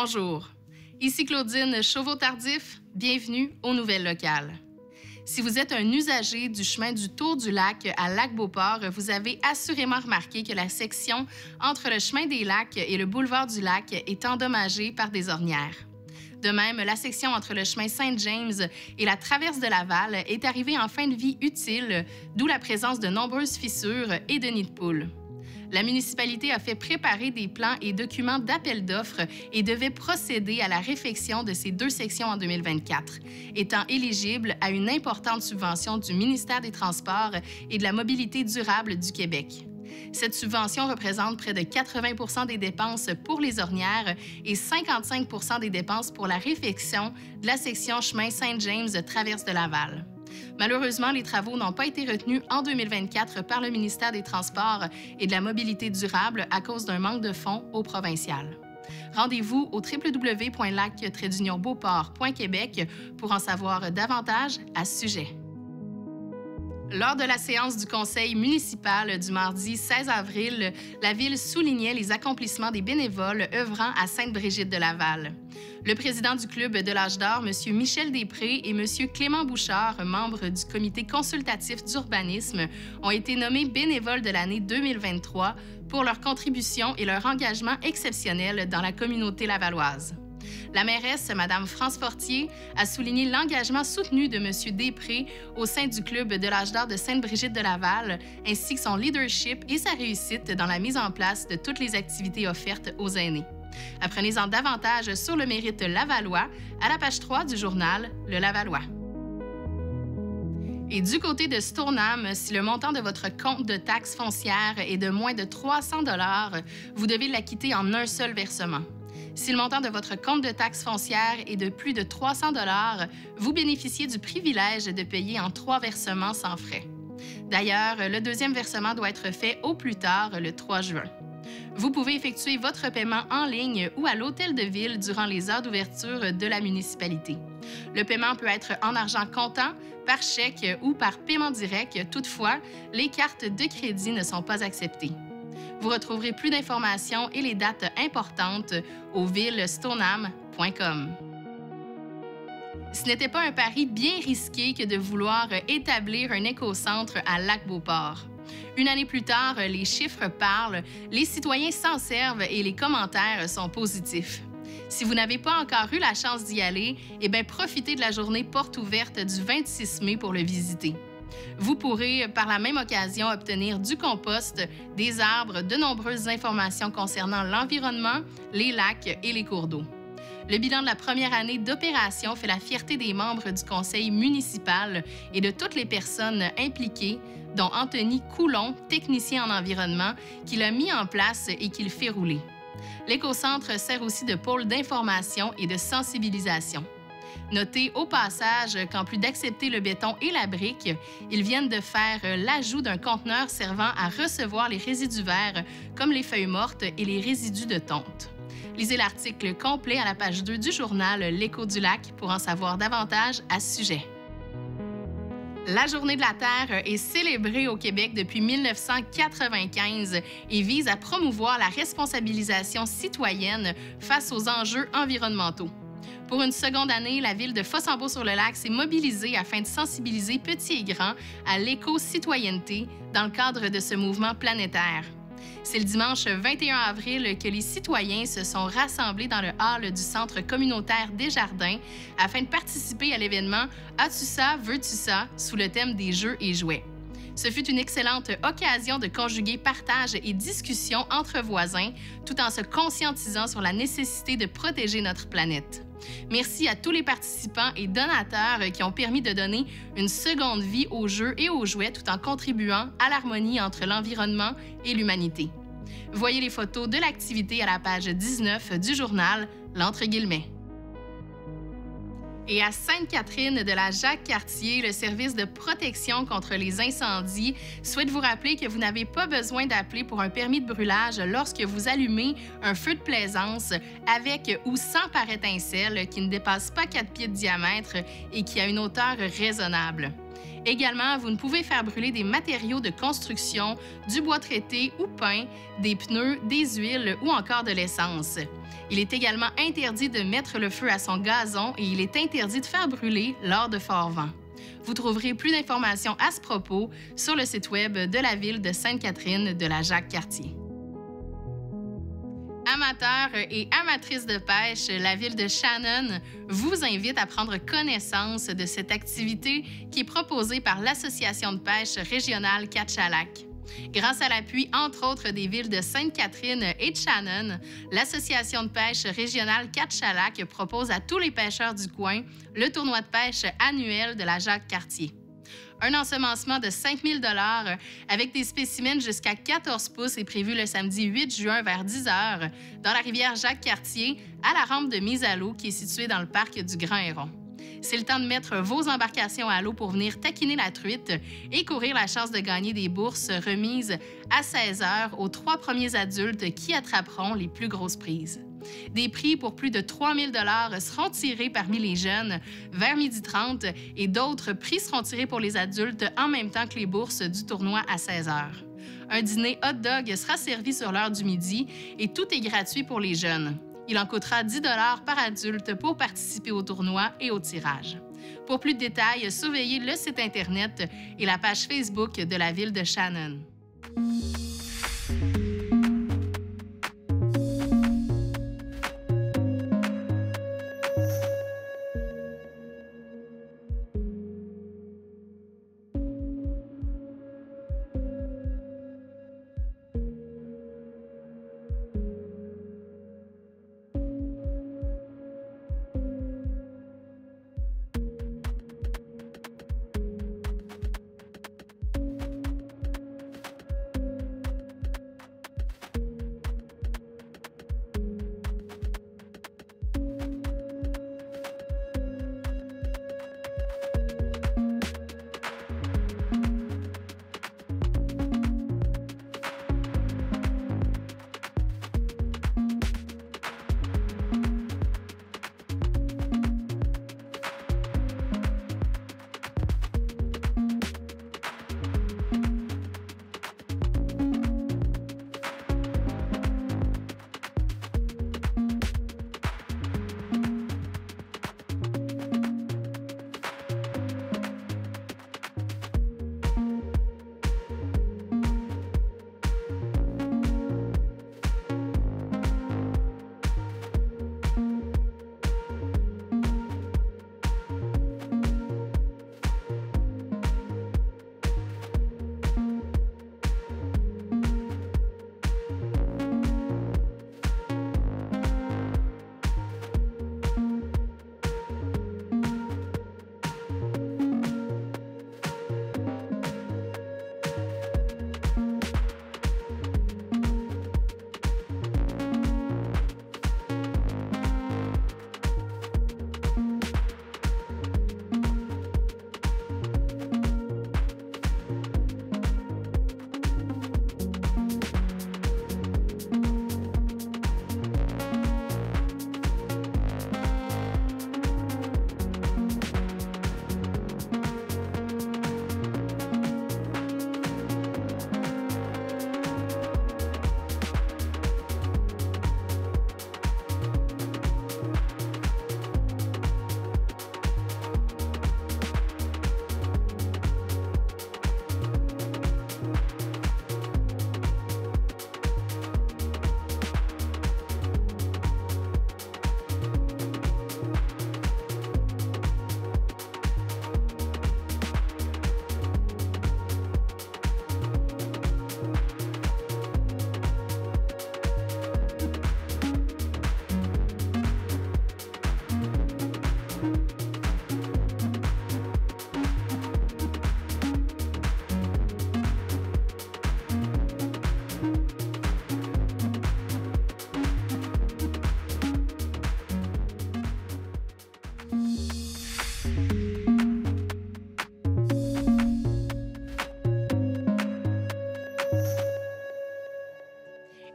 Bonjour, ici Claudine Chauveau-Tardif, bienvenue aux Nouvelles locales. Si vous êtes un usager du chemin du Tour du Lac à Lac-Beauport, vous avez assurément remarqué que la section entre le chemin des Lacs et le boulevard du Lac est endommagée par des ornières. De même, la section entre le chemin Saint-James et la traverse de Laval est arrivée en fin de vie utile, d'où la présence de nombreuses fissures et de nids de poules. La municipalité a fait préparer des plans et documents d'appel d'offres et devait procéder à la réfection de ces deux sections en 2024, étant éligible à une importante subvention du ministère des Transports et de la Mobilité durable du Québec. Cette subvention représente près de 80 des dépenses pour les ornières et 55 des dépenses pour la réfection de la section chemin Saint-James-Traverse de Laval. Malheureusement, les travaux n'ont pas été retenus en 2024 par le ministère des Transports et de la Mobilité durable à cause d'un manque de fonds au provincial. Rendez-vous au www.lac-beauport.québec pour en savoir davantage à ce sujet. Lors de la séance du conseil municipal du mardi 16 avril, la Ville soulignait les accomplissements des bénévoles œuvrant à Sainte-Brigitte-de-Laval. Le président du Club de l'Âge d'Or, M. Michel Després, et M. Clément Bouchard, membre du comité consultatif d'urbanisme, ont été nommés bénévoles de l'année 2023 pour leur contribution et leur engagement exceptionnel dans la communauté lavalloise. La mairesse, Mme France Fortier, a souligné l'engagement soutenu de M. Després au sein du Club de l'Âge d'Or de Sainte-Brigitte-de-Laval, ainsi que son leadership et sa réussite dans la mise en place de toutes les activités offertes aux aînés. Apprenez-en davantage sur le mérite lavallois à la page 3 du journal Le Lavallois. Et du côté de Stoneham, si le montant de votre compte de taxes foncières est de moins de 300 $, vous devez l'acquitter en un seul versement. Si le montant de votre compte de taxes foncières est de plus de 300 $, vous bénéficiez du privilège de payer en 3 versements sans frais. D'ailleurs, le deuxième versement doit être fait au plus tard le 3 juin. Vous pouvez effectuer votre paiement en ligne ou à l'hôtel de ville durant les heures d'ouverture de la municipalité. Le paiement peut être en argent comptant, par chèque ou par paiement direct. Toutefois, les cartes de crédit ne sont pas acceptées. Vous retrouverez plus d'informations et les dates importantes au villestoneham.com. Ce n'était pas un pari bien risqué que de vouloir établir un écocentre à Lac-Beauport. Une année plus tard, les chiffres parlent, les citoyens s'en servent et les commentaires sont positifs. Si vous n'avez pas encore eu la chance d'y aller, profitez de la journée porte ouverte du 26 mai pour le visiter. Vous pourrez, par la même occasion, obtenir du compost, des arbres, de nombreuses informations concernant l'environnement, les lacs et les cours d'eau. Le bilan de la première année d'opération fait la fierté des membres du conseil municipal et de toutes les personnes impliquées, dont Anthony Coulon, technicien en environnement, qui l'a mis en place et qui le fait rouler. L'écocentre sert aussi de pôle d'information et de sensibilisation. Notez au passage qu'en plus d'accepter le béton et la brique, ils viennent de faire l'ajout d'un conteneur servant à recevoir les résidus verts, comme les feuilles mortes et les résidus de tonte. Lisez l'article complet à la page 2 du journal L'Écho du Lac pour en savoir davantage à ce sujet. La Journée de la Terre est célébrée au Québec depuis 1995 et vise à promouvoir la responsabilisation citoyenne face aux enjeux environnementaux. Pour une seconde année, la ville de Fossambeau-sur-le-Lac s'est mobilisée afin de sensibiliser petits et grands à l'éco-citoyenneté dans le cadre de ce mouvement planétaire. C'est le dimanche 21 avril que les citoyens se sont rassemblés dans le hall du Centre communautaire Desjardins afin de participer à l'événement « As-tu ça, veux-tu ça ?» sous le thème des jeux et jouets. Ce fut une excellente occasion de conjuguer partage et discussion entre voisins, tout en se conscientisant sur la nécessité de protéger notre planète. Merci à tous les participants et donateurs qui ont permis de donner une seconde vie aux jeux et aux jouets tout en contribuant à l'harmonie entre l'environnement et l'humanité. Voyez les photos de l'activité à la page 19 du journal L'Entre-Guillemets. Et à Sainte-Catherine de la Jacques-Cartier, le service de protection contre les incendies souhaite vous rappeler que vous n'avez pas besoin d'appeler pour un permis de brûlage lorsque vous allumez un feu de plaisance avec ou sans pare-étincelle qui ne dépasse pas 4 pieds de diamètre et qui a une hauteur raisonnable. Également, vous ne pouvez faire brûler des matériaux de construction, du bois traité ou peint, des pneus, des huiles ou encore de l'essence. Il est également interdit de mettre le feu à son gazon et il est interdit de faire brûler lors de forts vents. Vous trouverez plus d'informations à ce propos sur le site web de la ville de Sainte-Catherine de la Jacques-Cartier. Amateurs et amatrices de pêche, la ville de Shannon vous invite à prendre connaissance de cette activité qui est proposée par l'Association de pêche régionale Catchalac. Grâce à l'appui, entre autres, des villes de Sainte-Catherine et de Shannon, l'Association de pêche régionale Catchalac propose à tous les pêcheurs du coin le tournoi de pêche annuel de la Jacques-Cartier. Un ensemencement de 5 000 $ avec des spécimens jusqu'à 14 pouces est prévu le samedi 8 juin vers 10 h dans la rivière Jacques-Cartier à la rampe de mise à l'eau qui est située dans le parc du Grand Héron. C'est le temps de mettre vos embarcations à l'eau pour venir taquiner la truite et courir la chance de gagner des bourses remises à 16 h aux 3 premiers adultes qui attraperont les plus grosses prises. Des prix pour plus de 3 000 $ seront tirés parmi les jeunes vers 12h30 et d'autres prix seront tirés pour les adultes en même temps que les bourses du tournoi à 16 h. Un dîner hot dog sera servi sur l'heure du midi et tout est gratuit pour les jeunes. Il en coûtera 10 $ par adulte pour participer au tournoi et au tirage. Pour plus de détails, surveillez le site Internet et la page Facebook de la ville de Shannon.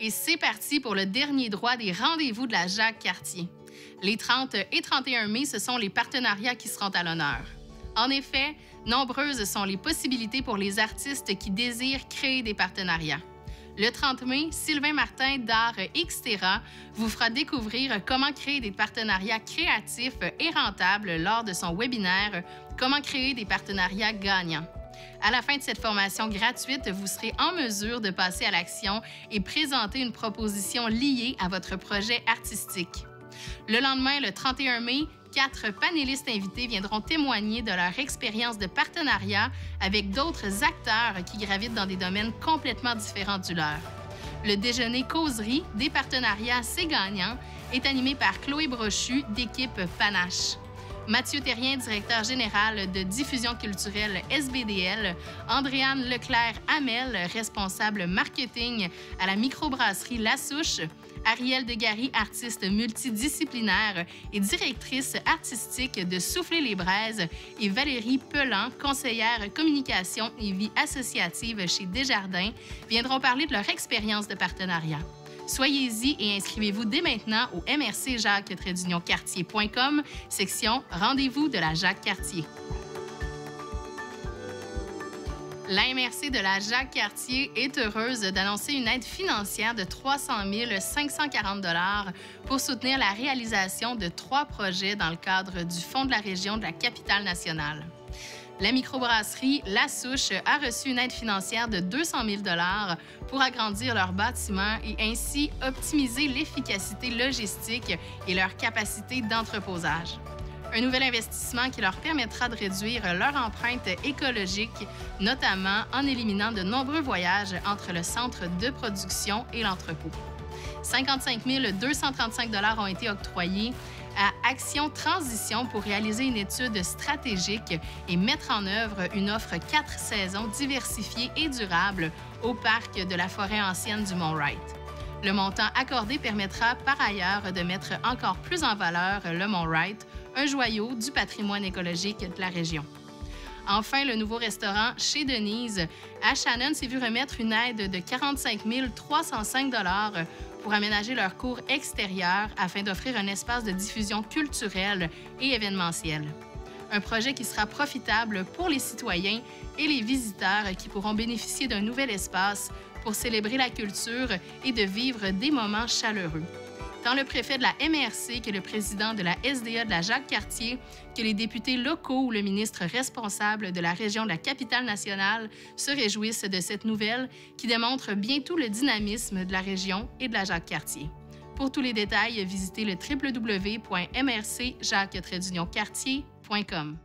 Et c'est parti pour le dernier droit des rendez-vous de la Jacques-Cartier. Les 30 et 31 mai, ce sont les partenariats qui seront à l'honneur. En effet, nombreuses sont les possibilités pour les artistes qui désirent créer des partenariats. Le 30 mai, Sylvain Martin d'Art Xterra vous fera découvrir comment créer des partenariats créatifs et rentables lors de son webinaire « Comment créer des partenariats gagnants ». À la fin de cette formation gratuite, vous serez en mesure de passer à l'action et présenter une proposition liée à votre projet artistique. Le lendemain, le 31 mai, 4 panélistes invités viendront témoigner de leur expérience de partenariat avec d'autres acteurs qui gravitent dans des domaines complètement différents du leur. Le déjeuner causerie des partenariats C'est gagnant est animé par Chloé Brochu d'équipe Panache. Mathieu Terrien, directeur général de diffusion culturelle SBDL, Andréane Leclerc-Hamel, responsable marketing à la microbrasserie La Souche, Arielle Degary, artiste multidisciplinaire et directrice artistique de Souffler les Braises, et Valérie Pelan, conseillère communication et vie associative chez Desjardins, viendront parler de leur expérience de partenariat. Soyez-y et inscrivez-vous dès maintenant au mrcjacques-cartier.com, section Rendez-vous de la Jacques-Cartier. La MRC de la Jacques-Cartier est heureuse d'annoncer une aide financière de 300 540 $ pour soutenir la réalisation de 3 projets dans le cadre du Fonds de la région de la Capitale-Nationale. La microbrasserie La Souche a reçu une aide financière de 200 000 $ pour agrandir leur bâtiment et ainsi optimiser l'efficacité logistique et leur capacité d'entreposage. Un nouvel investissement qui leur permettra de réduire leur empreinte écologique, notamment en éliminant de nombreux voyages entre le centre de production et l'entrepôt. 55 235 $ ont été octroyés à Action Transition pour réaliser une étude stratégique et mettre en œuvre une offre 4 saisons diversifiée et durable au parc de la forêt ancienne du Mont-Wright. Le montant accordé permettra par ailleurs de mettre encore plus en valeur le Mont-Wright, un joyau du patrimoine écologique de la région. Enfin, le nouveau restaurant Chez Denise à Shannon s'est vu remettre une aide de 45 305 $ pour aménager leur cour extérieure afin d'offrir un espace de diffusion culturelle et événementielle. Un projet qui sera profitable pour les citoyens et les visiteurs qui pourront bénéficier d'un nouvel espace pour célébrer la culture et de vivre des moments chaleureux. Tant le préfet de la MRC que le président de la SDA de la Jacques-Cartier, que les députés locaux ou le ministre responsable de la région de la Capitale-Nationale se réjouissent de cette nouvelle qui démontre bien tout le dynamisme de la région et de la Jacques-Cartier. Pour tous les détails, visitez le www.mrcjacques-cartier.com.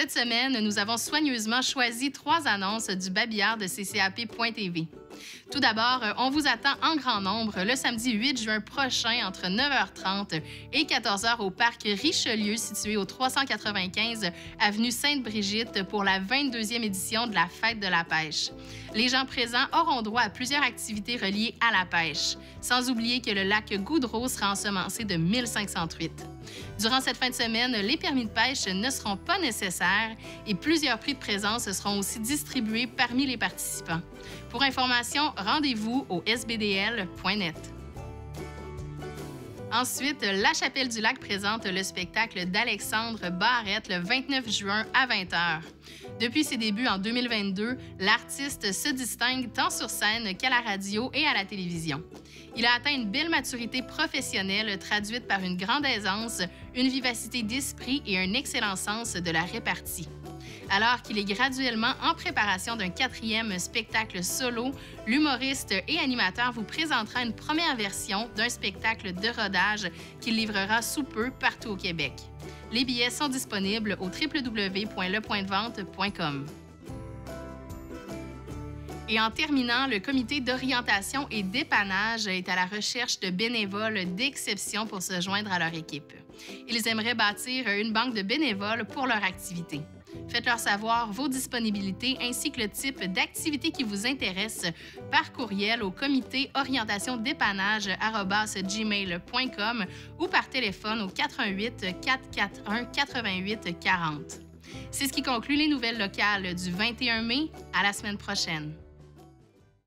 Cette semaine, nous avons soigneusement choisi 3 annonces du babillard de CCAP.tv. Tout d'abord, on vous attend en grand nombre le samedi 8 juin prochain entre 9h30 et 14h au parc Richelieu situé au 395 avenue Sainte-Brigitte pour la 22e édition de la Fête de la pêche. Les gens présents auront droit à plusieurs activités reliées à la pêche, sans oublier que le lac Goudreau sera ensemencé de 1500 truites. Durant cette fin de semaine, les permis de pêche ne seront pas nécessaires et plusieurs prix de présence seront aussi distribués parmi les participants. Pour information, rendez-vous au sbdl.net. Ensuite, La Chapelle-du-Lac présente le spectacle d'Alexandre Barrette le 29 juin à 20h. Depuis ses débuts en 2022, l'artiste se distingue tant sur scène qu'à la radio et à la télévision. Il a atteint une belle maturité professionnelle traduite par une grande aisance, une vivacité d'esprit et un excellent sens de la répartie. Alors qu'il est graduellement en préparation d'un 4e spectacle solo, l'humoriste et animateur vous présentera une première version d'un spectacle de rodage qu'il livrera sous peu partout au Québec. Les billets sont disponibles au www.lepointdevente.com. Et en terminant, le comité d'orientation et dépannage est à la recherche de bénévoles d'exception pour se joindre à leur équipe. Ils aimeraient bâtir une banque de bénévoles pour leur activité. Faites-leur savoir vos disponibilités ainsi que le type d'activité qui vous intéresse par courriel au comité orientation-dépannage@gmail.com ou par téléphone au 88 441 88 40. C'est ce qui conclut les nouvelles locales du 21 mai. À la semaine prochaine.